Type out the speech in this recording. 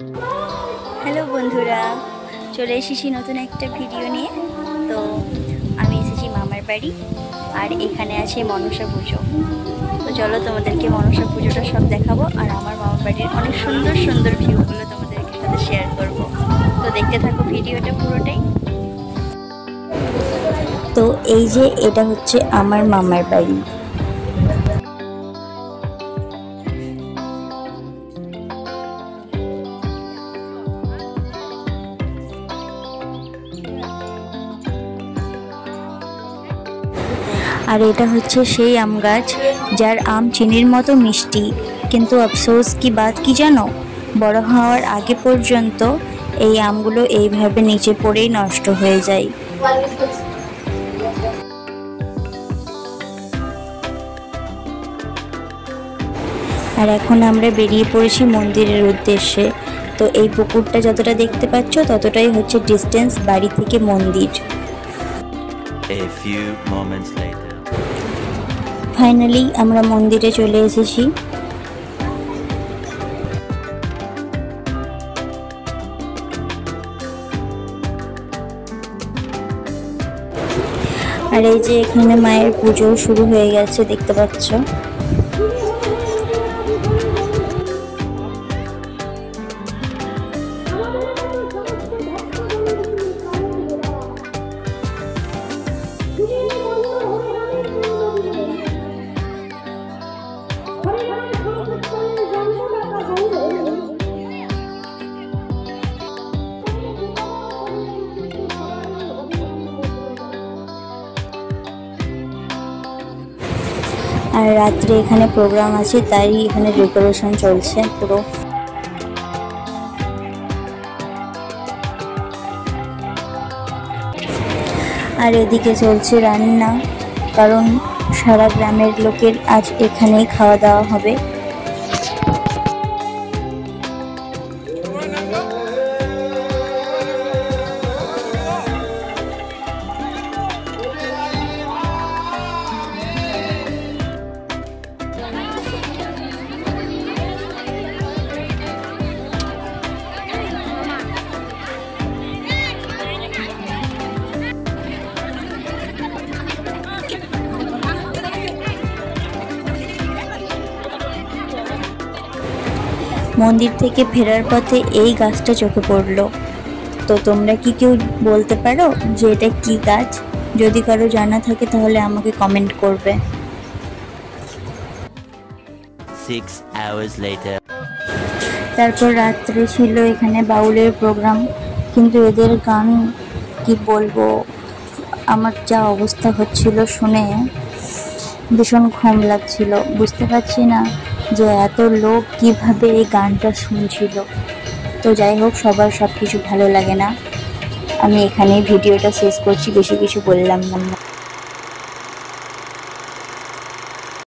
Hello বন্ধুরা, চলে এসেছি নতুন একটা ভিডিও নিয়ে। তো আমি এসেছি মামার বাড়ি, আর এখানে আছে মনসা পুজো। তো চলো তোমাদেরকে মনসা পুজোটা সব দেখাবো, আর আমার মামার বাড়ির অনেক সুন্দর সুন্দর ভিউগুলো তোমাদেরকে সাথে শেয়ার করব। তো দেখতে থাকো ভিডিওটা পুরোটাই। তো এই যে এটা হচ্ছে আমার মামার বাড়ি। আর এটা হচ্ছে সেই আম গাছ যার আম চিনির মতো মিষ্টি, কিন্তু আফসোস কি বাত কি জানো, বড় হওয়ার আগে পর্যন্ত এই আমগুলো এইভাবে নিচে পড়েই নষ্ট হয়ে যায়। আর এখন আমরা বেরিয়ে পড়েছি মন্দিরের উদ্দেশ্যে। তো এই পুকুরটা যতটা দেখতে পাচ্ছ ততটাই হচ্ছে ডিস্টেন্স বাড়ি থেকে মন্দির। ফাইনালি আমরা মন্দিরে চলে এসেছি। আর এই যে এখানে মায়ের পুজো শুরু হয়ে গেছে, দেখতে পাচ্ছ। আর রাত্রে এখানে প্রোগ্রাম আছে, তাই এখানে ডেকোরেশন চলছে পুরো। আর এদিকে চলছে রান্না, কারণ সারা গ্রামের লোকের আজ এখানেই খাওয়া দাওয়া হবে। মন্দির থেকে ফেরার পথে এই গাছটা চোখে পড়লো। তো তোমরা কি কেউ বলতে পারো যে এটা কি গাছ? যদি কারো জানা থাকে তাহলে আমাকে কমেন্ট করবে। 6 hours later. তারপর রাত্রে ছিল এখানে বাউলের প্রোগ্রাম, কিন্তু এদের গান কি বলবো, আমার যা অবস্থা হচ্ছিল শুনে ভীষণ ঘুম লাগছিল। বুঝতে পারছি না যে এত লোক কিভাবে এই গানটা শুনছিল। তো যাই হোক, সবার সব কিছু ভালো লাগে না। আমি এখানেই ভিডিওটা শেষ করছি, বেশি কিছু বললাম না।